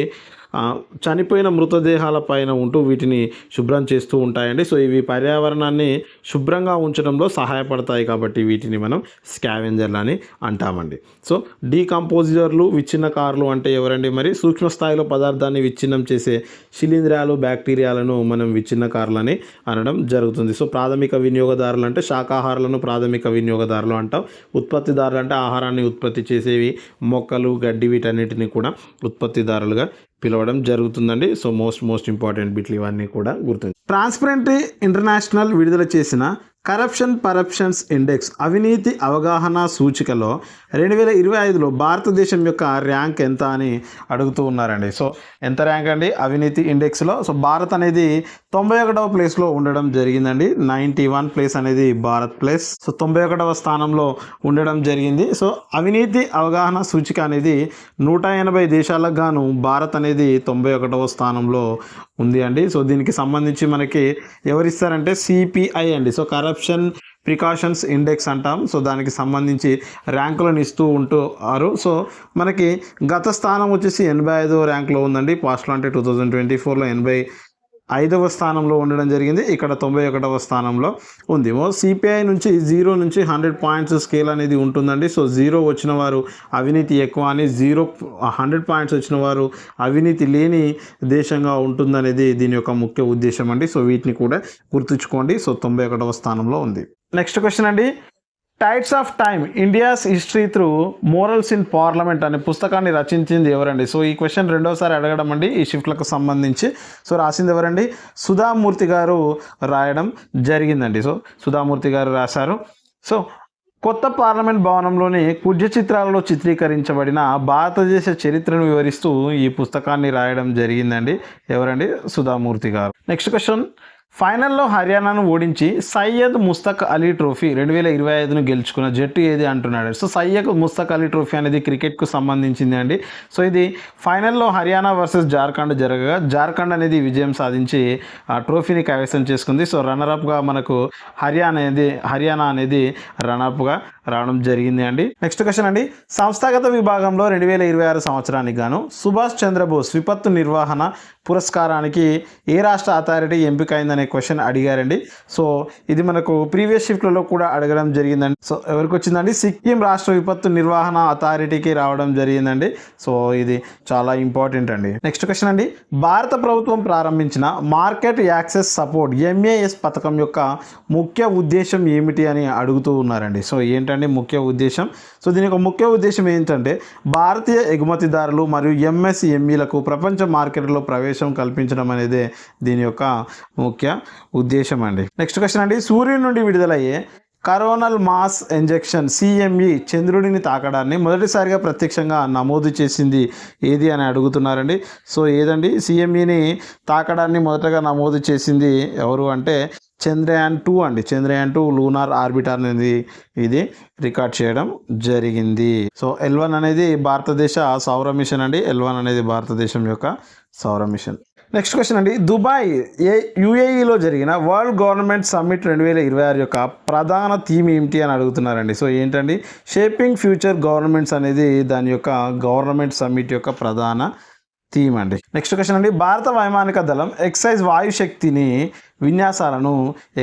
చనిపోయిన మృతదేహాల పైన ఉంటూ వీటిని శుభ్రం చేస్తూ ఉంటాయండి. సో ఇవి పర్యావరణాన్ని శుభ్రంగా ఉంచడంలో సహాయపడతాయి కాబట్టి వీటిని మనం స్కావెంజర్లు అని అంటామండి. సో డీకంపోజర్లు, విచ్ఛిన్నకారులు అంటే ఎవరండి? మరి సూక్ష్మ స్థాయిలో పదార్థాన్ని విచ్ఛిన్నం చేసే శిలీంధ్రాలు, బ్యాక్టీరియాలను మనం విచ్ఛిన్నకారులని అనడం జరుగుతుంది. సో ప్రాథమిక వినియోగదారులు అంటే శాకాహారులను ప్రాథమిక వినియోగదారులు అంటాం. ఉత్పత్తిదారులు అంటే ఆహారాన్ని ఉత్పత్తి చేసేవి మొక్కలు, గడ్డి వీటన్నిటిని కూడా ఉత్పత్తిదారులుగా పిలవడం జరుగుతుందండి. సో మోస్ట్ ఇంపార్టెంట్ బిట్లు ఇవన్నీ కూడా గుర్తుంది. ట్రాన్స్పరెంట్ ఇంటర్నేషనల్ విడుదల చేసిన కరప్షన్ పర్సెప్షన్స్ ఇండెక్స్ అవినీతి అవగాహన సూచికలో 2025లో భారతదేశం యొక్క ర్యాంక్ ఎంత అని అడుగుతూ ఉన్నారండి. సో ఎంత ర్యాంక్ అండి అవినీతి ఇండెక్స్లో? సో భారత్ అనేది 91వ ప్లేస్లో ఉండడం జరిగిందండి. 91 ప్లేస్ అనేది భారత్ ప్లేస్. సో 91వ స్థానంలో ఉండడం జరిగింది. సో అవినీతి అవగాహన సూచిక అనేది 180 దేశాలకు గాను భారత్ అనేది 91వ స్థానంలో ఉంది అండి. సో దీనికి సంబంధించి మనకి ఎవరిస్తారంటే సిపిఐ అండి. సో కరప్షన్ ప్రికాషన్స్ ఇండెక్స్ అంటాం. సో దానికి సంబంధించి ర్యాంకులను ఇస్తూ ఉంటారు. సో మనకి గత స్థానం వచ్చేసి 85వ ర్యాంక్లో ఉందండి. పాస్ట్లో అంటే 2024లో 85వ స్థానంలో ఉండడం జరిగింది. ఇక్కడ 91వ స్థానంలో ఉంది. సిపిఐ నుంచి 0 నుంచి 100 పాయింట్స్ స్కేల్ అనేది ఉంటుందండి. సో 0 వచ్చిన వారు అవినీతి ఎక్కువ అని, 100 పాయింట్స్ వచ్చిన వారు అవినీతి లేని దేశంగా ఉంటుందనేది దీని యొక్క ముఖ్య ఉద్దేశం అండి. సో వీటిని కూడా గుర్తుంచుకోండి. సో 91వ స్థానంలో ఉంది. నెక్స్ట్ క్వశ్చన్ అండి, tides of time India's history through morals in parliament అనే పుస్తకాన్ని రచించింది ఎవరండి? సో ఈ క్వశ్చన్ రెండోసారి అడగడం అండి ఈ షిఫ్ట్లకు సంబంధించి. సో రాసింది ఎవరండి? సుధామూర్తి గారు రాయడం జరిగిందండి. సో సుధామూర్తి గారు రాశారు. సో కొత్త పార్లమెంట్ భవనంలోని కుడ్య చిత్రాలలో చిత్రీకరించబడిన భారతదేశ చరిత్రను వివరిస్తూ ఈ పుస్తకాన్ని రాయడం జరిగిందండి. ఎవరండి? సుధామూర్తి గారు. నెక్స్ట్ క్వశ్చన్, ఫైనల్లో హర్యానాను ఓడించి సయ్యద్ ముస్తక్ అలీ ట్రోఫీ 2025ను గెలుచుకున్న జట్టు ఏది అంటున్నాడు. సో సయ్యద్ ముస్తక్ అలీ ట్రోఫీ అనేది క్రికెట్కు సంబంధించింది అండి. సో ఇది ఫైనల్లో హర్యానా వర్సెస్ జార్ఖండ్ జరగగా జార్ఖండ్ అనేది విజయం సాధించి ఆ ట్రోఫీని కైవసం చేసుకుంది. సో రన్నర్అప్గా మనకు హర్యానా అనేది రన్నర్అప్గా రావడం జరిగింది అండి. నెక్స్ట్ క్వశ్చన్ అండి, సంస్థాగత విభాగంలో 2026 సంవత్సరానికి గాను సుభాష్ చంద్రబోస్ విపత్తు నిర్వహణ పురస్కారానికి ఏ రాష్ట్ర అథారిటీ ఎంపికైందనే క్వశ్చన్ అడిగారండి. సో ఇది మనకు ప్రీవియస్ షిఫ్ట్లలో కూడా అడగడం జరిగిందండి. సో ఎవరికి వచ్చిందండి? సిక్కిం రాష్ట్ర విపత్తు నిర్వహణ అథారిటీకి రావడం జరిగిందండి. సో ఇది చాలా ఇంపార్టెంట్ అండి. నెక్స్ట్ క్వశ్చన్ అండి, భారత ప్రభుత్వం ప్రారంభించిన మార్కెట్ యాక్సెస్ సపోర్ట్ MAS పథకం యొక్క ముఖ్య ఉద్దేశం ఏమిటి అని అడుగుతూ ఉన్నారండి. సో ఏంటంటే ముఖ్య ఉద్దేశం? సో దీని యొక్క ముఖ్య ఉద్దేశం ఏంటంటే భారతీయ ఎగుమతిదారులు మరియు MSMEలకు ప్రపంచ మార్కెట్లో ప్రవేశం కల్పించడం అనేది దీని యొక్క ముఖ్య ఉద్దేశం అండి. నెక్స్ట్ క్వశ్చన్ అండి, సూర్యుడి నుండి విడుదలయ్యే కరోనల్ మాస్ ఇంజెక్షన్ CME చంద్రుడిని తాకడాన్ని మొదటిసారిగా ప్రత్యక్షంగా నమోదు చేసింది ఏది అని అడుగుతున్నారండి. సో ఏదండి CMEని తాకడాన్ని మొదటగా నమోదు చేసింది ఎవరు అంటే చంద్రయాన్-2 అండి. చంద్రయాన్-2 లూనార్ ఆర్బిటర్ అనేది ఇది రికార్డ్ చేయడం జరిగింది. సో L1 అనేది భారతదేశ సౌర మిషన్ అండి. L1 అనేది భారతదేశం యొక్క సౌర మిషన్. నెక్స్ట్ క్వశ్చన్ అండి, దుబాయ్ UAEలో జరిగిన వరల్డ్ గవర్నమెంట్ సమ్మిట్ 2026 యొక్క ప్రధాన థీమ్ ఏమిటి అని అడుగుతున్నారండి. సో ఏంటండి? షేపింగ్ ఫ్యూచర్ గవర్నమెంట్స్ అనేది దాని యొక్క గవర్నమెంట్ సమ్మిట్ యొక్క ప్రధాన థీమ్ అండి. నెక్స్ట్ క్వశ్చన్ అండి, భారత వైమానిక దళం ఎక్సైజ్ వాయుశక్తిని విన్యాసాలను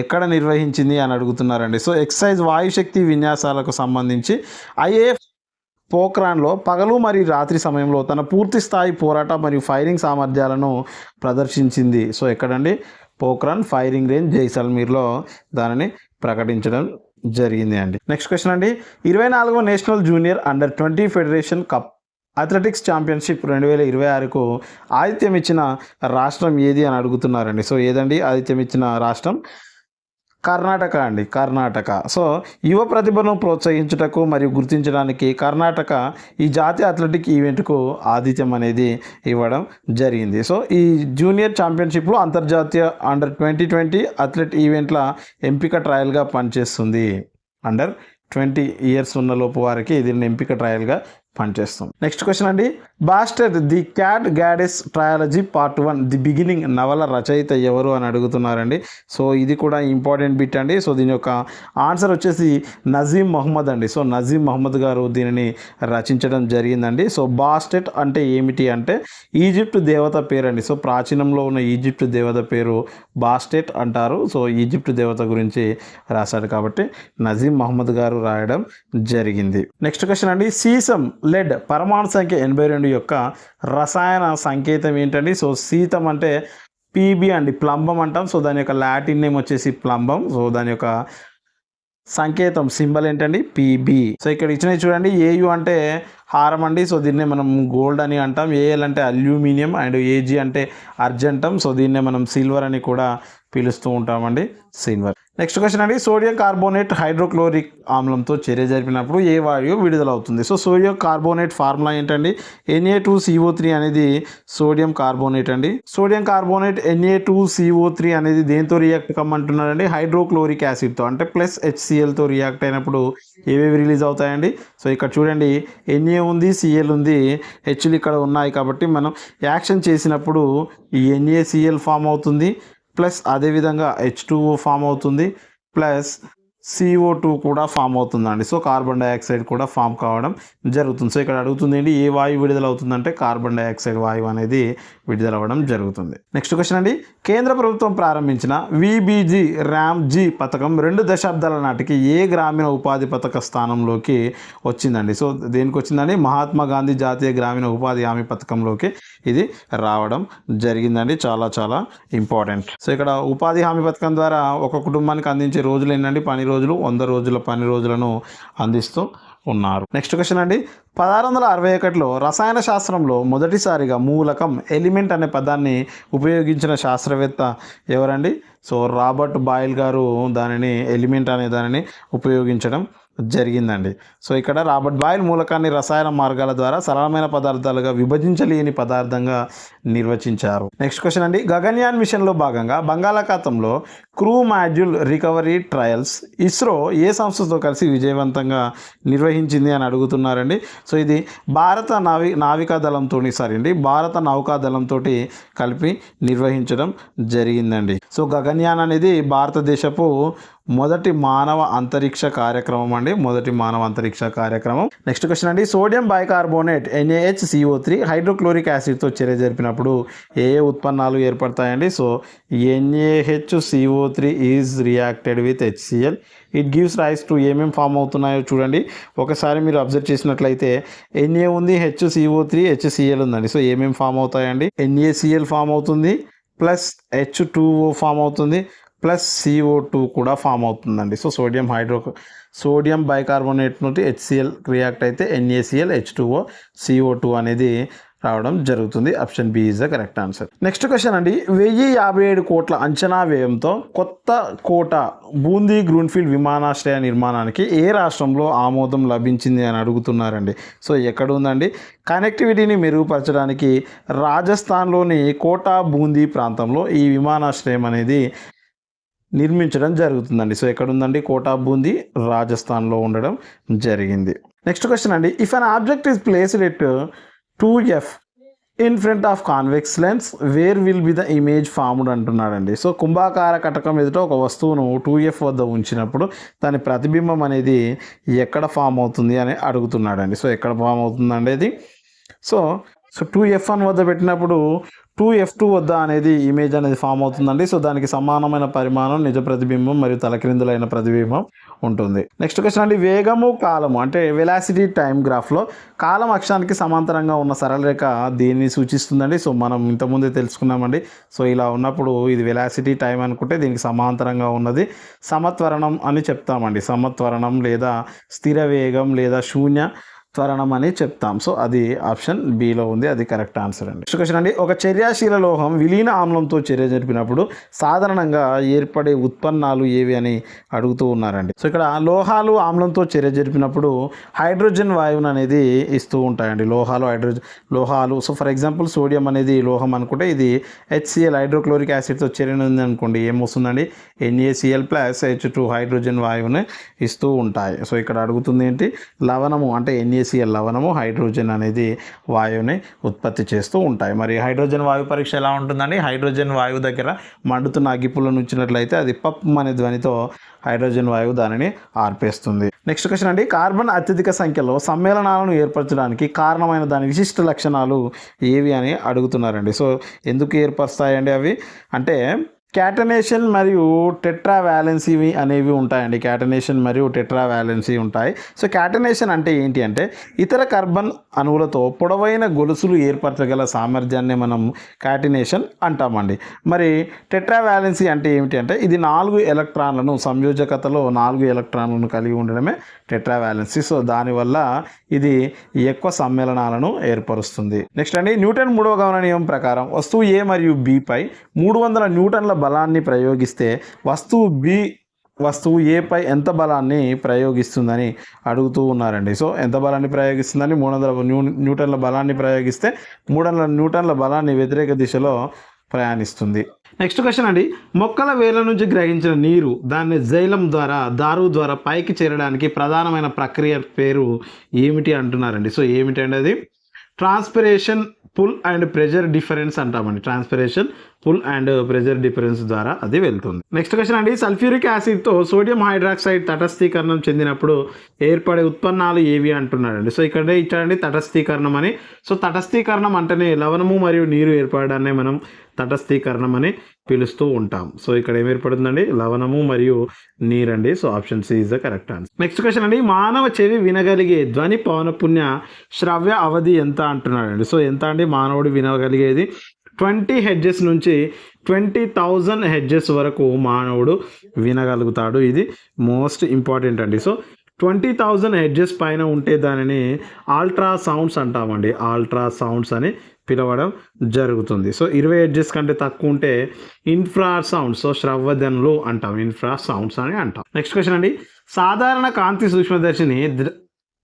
ఎక్కడ నిర్వహించింది అని అడుగుతున్నారండి. సో ఎక్సైజ్ వాయుశక్తి విన్యాసాలకు సంబంధించి IAF పోఖ్రాన్లో పగలు మరియు రాత్రి సమయంలో తన పూర్తి స్థాయి పోరాట మరియు ఫైరింగ్ సామర్థ్యాలను ప్రదర్శించింది. సో ఎక్కడండి? పోఖ్రాన్ ఫైరింగ్ రేంజ్ జైసల్మీర్లో దానిని ప్రకటించడం జరిగింది అండి. నెక్స్ట్ క్వశ్చన్ అండి, 24వ national junior under twenty federation cup athletics championship 2026కు ఆతిథ్యం ఇచ్చిన రాష్ట్రం ఏది అని అడుగుతున్నారండి. సో ఏదండి ఆతిథ్యం ఇచ్చిన రాష్ట్రం? కర్ణాటక అండి. కర్ణాటక. సో యువ ప్రతిభను ప్రోత్సహించుటకు మరియు గుర్తించడానికి కర్ణాటక ఈ జాతీయ అథ్లెటిక్ ఈవెంట్కు ఆతిథ్యం అనేది ఇవ్వడం జరిగింది. సో ఈ జూనియర్ ఛాంపియన్షిప్లో అంతర్జాతీయ అండర్-20 అథ్లెట్ ఈవెంట్ల ఎంపిక ట్రయల్గా పనిచేస్తుంది. అండర్ 20 ఇయర్స్ ఉన్న లోపు వారికి దీన్ని ఎంపిక ట్రయల్గా పనిచేస్తుంది. నెక్స్ట్ క్వశ్చన్ అండి, bastard the cat goddess trilogy part 1 the beginning నవల రచయిత ఎవరు అని అడుగుతున్నారండి. సో ఇది కూడా ఇంపార్టెంట్ బిట్ అండి. సో దీని యొక్క ఆన్సర్ వచ్చేసి నజీం మహమ్మద్ అండి. సో నజీం మహమ్మద్ గారు దీనిని రచించడం జరిగిందండి. సో బాస్టెట్ అంటే ఏమిటి అంటే ఈజిప్ట్ దేవత పేరు అండి. సో ప్రాచీనంలో ఉన్న ఈజిప్ట్ దేవత పేరు బాస్టెట్ అంటారు. సో ఈజిప్ట్ దేవత గురించి రాశాడు కాబట్టి నజీం మహమ్మద్ గారు రాయడం జరిగింది. నెక్స్ట్ క్వశ్చన్ అండి, సీసం లెడ్ పరమాణు సంఖ్య 82 యొక్క రసాయన సంకేతం ఏంటండి? సో సీతం అంటే పీబీ అండి, ప్లంబం అంటాం. సో దాని యొక్క లాటిన్ నేమ్ వచ్చేసి ప్లంబం. సో దాని యొక్క సంకేతం సింబల్ ఏంటండి? పీబీ. సో ఇక్కడ ఇచ్చినవి చూడండి, ఏయు అంటే హారం అండి. సో దీన్నే మనం గోల్డ్ అని అంటాం. ఏఎల్ అంటే అల్యూమినియం అండ్ ఏజీ అంటే అర్జెంటం. సో దీన్నే మనం సిల్వర్ అని కూడా పిలుస్తూ ఉంటామండి, సిల్వర్. నెక్స్ట్ క్వశ్చన్ అండి, సోడియం కార్బోనేట్ హైడ్రోక్లోరిక్ ఆమ్లంతో చర్య జరిపినప్పుడు ఏ వాయువు విడుదలవుతుంది? సో సోడియం కార్బోనేట్ ఫార్ములా ఏంటండి? Na2CO3 అనేది సోడియం కార్బోనేట్ అండి. సోడియం కార్బోనేట్ Na2CO3 అనేది దేంతో రియాక్ట్ కమ్మంటున్నారండి? హైడ్రోక్లోరిక్ యాసిడ్తో అంటే ప్లస్ HClతో రియాక్ట్ అయినప్పుడు ఏవేవి రిలీజ్ అవుతాయండి? సో ఇక్కడ చూడండి, Na ఉంది, Cl ఉంది, Hలు ఇక్కడ ఉన్నాయి కాబట్టి మనం యాక్షన్ చేసినప్పుడు ఈ NaCl ఫామ్ అవుతుంది, ప్లస్ అదేవిధంగా H2O ఫామ్ అవుతుంది, ప్లస్ CO2 కూడా ఫామ్ అవుతుందండి. సో కార్బన్ డైఆక్సైడ్ కూడా ఫామ్ కావడం జరుగుతుంది. సో ఇక్కడ అడుగుతుంది ఏంటి, ఏ వాయువు విడుదలవుతుందంటే కార్బన్ డైఆక్సైడ్ వాయువు అనేది విడుదలవ్వడం జరుగుతుంది. నెక్స్ట్ క్వశ్చన్ అండి, కేంద్ర ప్రభుత్వం ప్రారంభించిన VBG RAM-G పథకం 2 దశాబ్దాల నాటికి ఏ గ్రామీణ ఉపాధి పథక స్థానంలోకి వచ్చిందండి? సో దేనికి వచ్చిందండి? మహాత్మా గాంధీ జాతీయ గ్రామీణ ఉపాధి హామీ పథకంలోకి ఇది రావడం జరిగిందండి. చాలా చాలా ఇంపార్టెంట్. సో ఇక్కడ ఉపాధి హామీ పథకం ద్వారా ఒక కుటుంబానికి అందించే రోజులు ఏంటండి? పని రోజులు, 100 రోజుల పని రోజులను అందిస్తూ ఉన్నారు. నెక్స్ట్ క్వశ్చన్ అండి, 1661లో రసాయన శాస్త్రంలో మొదటిసారిగా మూలకం ఎలిమెంట్ అనే పదాన్ని ఉపయోగించిన శాస్త్రవేత్త ఎవరండి? సో రాబర్ట్ బాయిల్ గారు దానిని ఎలిమెంట్ అనే దానిని ఉపయోగించడం జరిగిందండి. సో ఇక్కడ రాబర్ట్ బాయిల్ మూలకాన్ని రసాయన మార్గాల ద్వారా సరళమైన పదార్థాలుగా విభజించలేని పదార్థంగా నిర్వచించారు. నెక్స్ట్ క్వశ్చన్ అండి, గగన్యాన్ మిషన్లో భాగంగా బంగాళాఖాతంలో crew module recovery trials ISRO ఏ సంస్థతో కలిసి విజయవంతంగా నిర్వహించింది అని అడుగుతున్నారండి. సో ఇది భారత నౌకాదళంతో కలిపి నిర్వహించడం జరిగిందండి. సో గగన్యాన్ అనేది భారతదేశపు మొదటి మానవ అంతరిక్ష కార్యక్రమం అండి, మొదటి మానవ అంతరిక్ష కార్యక్రమం. నెక్స్ట్ క్వశ్చన్ అండి, సోడియం బైకార్బోనేట్ NaHCO3 హైడ్రోక్లోరిక్ యాసిడ్తో చర్య జరిపినప్పుడు ఏ ఉత్పన్నాలు ఏర్పడతాయండి? So NaHCO3 is reacted with HCl. It gives rise to ఏమేమి ఫామ్ అవుతున్నాయో చూడండి. ఒకసారి మీరు అబ్జర్వ్ చేసినట్లయితే Na ఉంది, HCO3, HCl ఉందండి. సో ఏమేమి ఫామ్ అవుతాయండి? NaCl ఫామ్ అవుతుంది, ప్లస్ H2O ఫామ్ అవుతుంది, ప్లస్ CO2 కూడా ఫామ్ అవుతుందండి. సో సోడియం బైకార్బోనేట్ నుండి HCl రియాక్ట్ అయితే NaCl, H2O, CO2 అనేది రావడం జరుగుతుంది. Option B is the correct answer. Next question అండి, 1057 కోట్ల అంచనా వ్యయంతో కొత్త కోట బూందీ గ్రీన్ఫీల్డ్ విమానాశ్రయ నిర్మాణానికి ఏ రాష్ట్రంలో ఆమోదం లభించింది అని అడుగుతున్నారండి. సో ఎక్కడ ఉందండి? కనెక్టివిటీని మెరుగుపరచడానికి రాజస్థాన్లోని కోటా బూందీ ప్రాంతంలో ఈ విమానాశ్రయం అనేది నిర్మించడం జరుగుతుందండి. సో ఎక్కడ ఉందండి? కోటా బూందీ రాజస్థాన్లో ఉండడం జరిగింది. నెక్స్ట్ క్వశ్చన్ అండి, if an object is placed at 2F in front of convex lens where will be the image formed అంటున్నాడండి. సో కుంభాకార కటకం ఎదుట ఒక వస్తువును 2F వద్ద ఉంచినప్పుడు దాని ప్రతిబింబం అనేది ఎక్కడ ఫామ్ అవుతుంది అని అడుగుతున్నాడండి. సో ఎక్కడ ఫామ్ అవుతుందండి అది? సో 2F1 వద్ద పెట్టినప్పుడు 2F2 వద్ద అనేది ఇమేజ్ అనేది ఫామ్ అవుతుందండి. సో దానికి సమానమైన పరిమాణం, నిజ ప్రతిబింబం మరియు తలక్రిందులైన ప్రతిబింబం ఉంటుంది. నెక్స్ట్ క్వశ్చన్ అండి, వేగము కాలము అంటే వెలాసిటీ టైం గ్రాఫ్లో కాలం అక్షానికి సమాంతరంగా ఉన్న సరళరేఖ దీన్ని సూచిస్తుందండి. సో మనం ఇంతకుముందే తెలుసుకున్నామండి. సో ఇలా ఉన్నప్పుడు ఇది వెలాసిటీ టైం అనుకుంటే దీనికి సమాంతరంగా ఉన్నది సమత్వరణం అని చెప్తామండి. సమత్వరణం లేదా స్థిర వేగం లేదా శూన్య త్వరణం అని చెప్తాం. సో అది ఆప్షన్ బిలో ఉంది, అది కరెక్ట్ ఆన్సర్ అండి. నెక్స్ట్ క్వశ్చన్ అండి, ఒక చర్యాశీల లోహం విలీన ఆమ్లంతో చర్య జరిపినప్పుడు సాధారణంగా ఏర్పడే ఉత్పన్నాలు ఏవి అని అడుగుతూ ఉన్నారండి. సో ఇక్కడ లోహాలు ఆమ్లంతో చర్య జరిపినప్పుడు హైడ్రోజన్ వాయువును అనేది ఇస్తూ ఉంటాయండి. లోహాలు సో ఫర్ ఎగ్జాంపుల్ సోడియం అనేది లోహం అనుకుంటే ఇది HCl హైడ్రోక్లోరిక్ యాసిడ్తో చర్య ఉంది అనుకోండి, ఏమొస్తుందండి? NaCl ప్లస్ H2 హైడ్రోజన్ వాయువుని ఇస్తూ ఉంటాయి. సో ఇక్కడ అడుగుతుంది ఏంటి? లవణము అంటే NaCl NaCl లవణము, హైడ్రోజన్ అనేది వాయువుని ఉత్పత్తి చేస్తూ ఉంటాయి. మరి హైడ్రోజన్ వాయు పరీక్ష ఎలా ఉంటుందండి? హైడ్రోజన్ వాయువు దగ్గర మండుతున్న అగ్గిపుల్లను ఉంచినట్లయితే అది పప్ అనే ధ్వనితో హైడ్రోజన్ వాయువు దానిని ఆర్పేస్తుంది. నెక్స్ట్ క్వశ్చన్ అండి, కార్బన్ అత్యధిక సంఖ్యలో సమ్మేళనాలను ఏర్పరచడానికి కారణమైన దాని విశిష్ట లక్షణాలు ఏవి అని అడుగుతున్నారండి. సో ఎందుకు ఏర్పరుస్తాయండి అవి అంటే క్యాటనేషన్ మరియు టెట్రావాలెన్సీ అనేవి ఉంటాయండి. క్యాటనేషన్ మరియు టెట్రావాలెన్సీ ఉంటాయి. సో క్యాటనేషన్ అంటే ఏంటి అంటే ఇతర కార్బన్ అణువులతో పొడవైన గొలుసులు ఏర్పరచగల సామర్థ్యాన్ని మనం క్యాటనేషన్ అంటామండి. మరి టెట్రావాలెన్సీ అంటే ఏమిటి అంటే ఇది 4 ఎలక్ట్రాన్లను సంయోజకతలో 4 ఎలక్ట్రాన్లను కలిగి ఉండడమే టెట్రావాలెన్సీ. సో దానివల్ల ఇది ఎక్కువ సమ్మేళనాలను ఏర్పరుస్తుంది. నెక్స్ట్ అండి, న్యూటన్ 3వ గమన నియమం ప్రకారం వస్తువు A మరియు B పై 300 న్యూటన్ల బలాన్ని ప్రయోగిస్తే వస్తువు A పై ఎంత బలాన్ని ప్రయోగిస్తుందని అడుగుతూ ఉన్నారండి. సో ఎంత బలాన్ని ప్రయోగిస్తుందని 300 న్యూటన్ల బలాన్ని ప్రయోగిస్తే 300 న్యూటన్ల బలాన్ని వ్యతిరేక దిశలో ప్రయాణిస్తుంది. నెక్స్ట్ క్వశ్చన్ అండి, మొక్కల వేర్ల నుంచి గ్రహించిన నీరు దాన్ని జైలం ద్వారా దారువు ద్వారా పైకి చేరడానికి ప్రధానమైన ప్రక్రియ పేరు ఏమిటి అంటున్నారండి. సో ఏమిటండి అది? Transpiration, pull and pressure difference అంటామండి. Transpiration, pull and pressure difference ద్వారా అది వెళ్తుంది. నెక్స్ట్ క్వశ్చన్ అండి, సల్ఫ్యూరిక్ యాసిడ్తో సోడియం హైడ్రాక్సైడ్ తటస్థీకరణం చెందినప్పుడు ఏర్పడే ఉత్పన్నాలు ఏవి అంటున్నారండి. సో ఇక్కడ ఇచ్చాడండి తటస్థీకరణం అని. సో తటస్థీకరణం అంటేనే లవణము మరియు నీరు ఏర్పడడాన్ని మనం తటస్థీకరణం అని పిలుస్తూ ఉంటాం. సో ఇక్కడ ఏం ఏర్పడుతుందండి? లవణము మరియు నీరండి. So option C is the correct answer. Next question అండి, మానవ చెవి వినగలిగే ధ్వని పౌనపున్య శ్రవ్య అవధి ఎంత అంటున్నాడండి. సో ఎంత అండి మానవుడు వినగలిగేది? 20 హెడ్జెస్ నుంచి 20,000 హెడ్జెస్ వరకు మానవుడు వినగలుగుతాడు. ఇది మోస్ట్ ఇంపార్టెంట్ అండి. సో 20,000 హెడ్జెస్ పైన ఉంటే దానిని అల్ట్రా సౌండ్స్ అంటామండి. అల్ట్రా సౌండ్స్ అని పిలవడం జరుగుతుంది. సో 20 హెడ్జెస్ కంటే తక్కువ ఉంటే ఇన్ఫ్రా సౌండ్స్, సో శ్రవ్యధనులు అంటాం. ఇన్ఫ్రా సౌండ్స్ అని అంటాం. నెక్స్ట్ క్వశ్చన్ అండి, సాధారణ కాంతి సూక్ష్మదర్శిని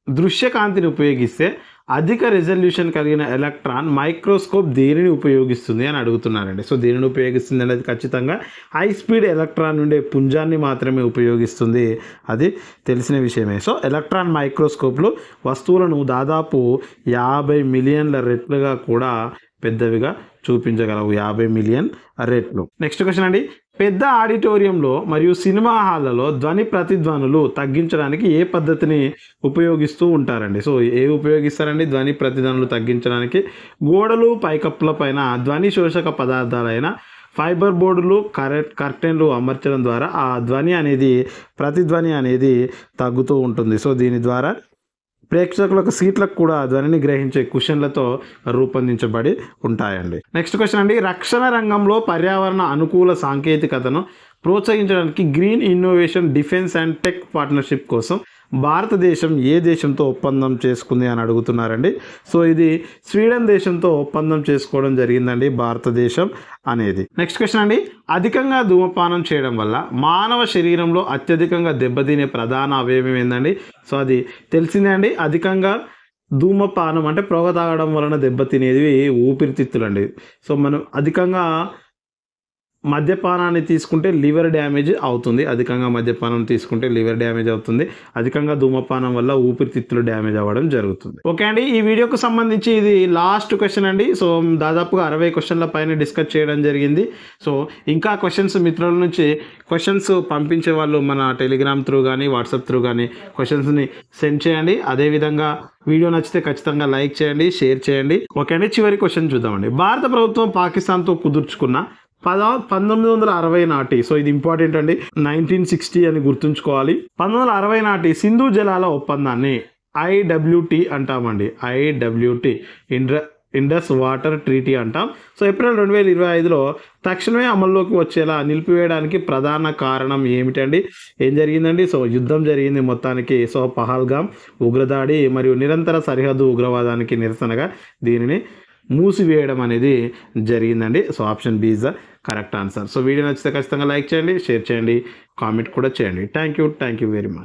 దృశ్య కాంతిని ఉపయోగిస్తే అధిక రెజల్యూషన్ కలిగిన ఎలక్ట్రాన్ మైక్రోస్కోప్ దేనిని ఉపయోగిస్తుంది అని అడుగుతున్నారండి. సో దేనిని ఉపయోగిస్తుంది అనేది ఖచ్చితంగా హై స్పీడ్ ఎలక్ట్రాన్ ఉండే పుంజాన్ని మాత్రమే ఉపయోగిస్తుంది. అది తెలిసిన విషయమే. సో ఎలక్ట్రాన్ మైక్రోస్కోప్లు వస్తువులను దాదాపు 50 మిలియన్ల రెట్లుగా కూడా పెద్దవిగా చూపించగలవు. 50 మిలియన్ రెట్లు. నెక్స్ట్ క్వశ్చన్ అండి, పెద్ద ఆడిటోరియంలో మరియు సినిమా హాళ్లలో ధ్వని ప్రతిధ్వనులు తగ్గించడానికి ఏ పద్ధతిని ఉపయోగిస్తూ ఉంటారండి. సో ఏవి ఉపయోగిస్తారండి ధ్వని ప్రతిధ్వనులు తగ్గించడానికి? గోడలు పైకప్పుల పైన ధ్వని శోషక పదార్థాలైన ఫైబర్ బోర్డులు, కర్టెన్లు అమర్చడం ద్వారా ఆ ధ్వని అనేది ప్రతిధ్వని అనేది తగ్గుతూ ఉంటుంది. సో దీని ద్వారా ప్రేక్షకులకు సీట్లకు కూడా ధ్వనిని గ్రహించే కుషన్లతో రూపొందించబడి ఉంటాయండి. నెక్స్ట్ క్వశ్చన్ అండి, రక్షణ రంగంలో పర్యావరణ అనుకూల సాంకేతికతను ప్రోత్సహించడానికి green innovation defence and tech partnership కోసం భారతదేశం ఏ దేశంతో ఒప్పందం చేసుకుంది అని అడుగుతున్నారండి. సో ఇది స్వీడన్ దేశంతో ఒప్పందం చేసుకోవడం జరిగిందండి భారతదేశం అనేది. నెక్స్ట్ క్వశ్చన్ అండి, అధికంగా ధూమపానం చేయడం వల్ల మానవ శరీరంలో అత్యధికంగా దెబ్బతినే ప్రధాన అవయవం ఏందండి? సో అది తెలిసిందే అండి. అధికంగా ధూమపానం అంటే పొగ తాగడం వలన దెబ్బతినేది ఊపిరితిత్తులు అండి. సో మనం అధికంగా మద్యపానాన్ని తీసుకుంటే లివర్ డ్యామేజ్ అవుతుంది. అధికంగా మద్యపానం తీసుకుంటే లివర్ డ్యామేజ్ అవుతుంది. అధికంగా ధూమపానం వల్ల ఊపిరితిత్తులు డ్యామేజ్ అవ్వడం జరుగుతుంది. ఓకే అండి, ఈ వీడియోకు సంబంధించి ఇది లాస్ట్ క్వశ్చన్ అండి. సో దాదాపుగా 60 క్వశ్చన్ల పైన డిస్కస్ చేయడం జరిగింది. సో ఇంకా క్వశ్చన్స్ మిత్రుల నుంచి క్వశ్చన్స్ పంపించే వాళ్ళు మన టెలిగ్రామ్ త్రూ కానీ వాట్సాప్ త్రూ కానీ క్వశ్చన్స్ని సెండ్ చేయండి. అదేవిధంగా వీడియో నచ్చితే ఖచ్చితంగా లైక్ చేయండి, షేర్ చేయండి. ఓకే అండి, చివరి క్వశ్చన్ చూద్దామండి. భారత ప్రభుత్వం పాకిస్తాన్తో కుదుర్చుకున్న 1960 నాటి, సో ఇది ఇంపార్టెంట్ అండి, 1960 అని గుర్తుంచుకోవాలి. 1960 నాటి సింధు జలాల ఒప్పందాన్ని IWT అంటామండి. IWT ఇండస్ వాటర్ ట్రీటీ అంటాం. సో ఏప్రిల్ 2025లో తక్షణమే అమల్లోకి వచ్చేలా నిలిపివేయడానికి ప్రధాన కారణం ఏమిటండి? ఏం జరిగిందండి? సో యుద్ధం జరిగింది మొత్తానికి. సో పహల్గామ్ ఉగ్రదాడి మరియు నిరంతర సరిహద్దు ఉగ్రవాదానికి నిరసనగా దీనిని మూసివేయడం అనేది జరిగిందండి. So option B is the correct answer. So video నచ్చితే ఖచ్చితంగా లైక్ చేయండి, షేర్ చేయండి, కామెంట్ కూడా చేయండి. Thank you very much.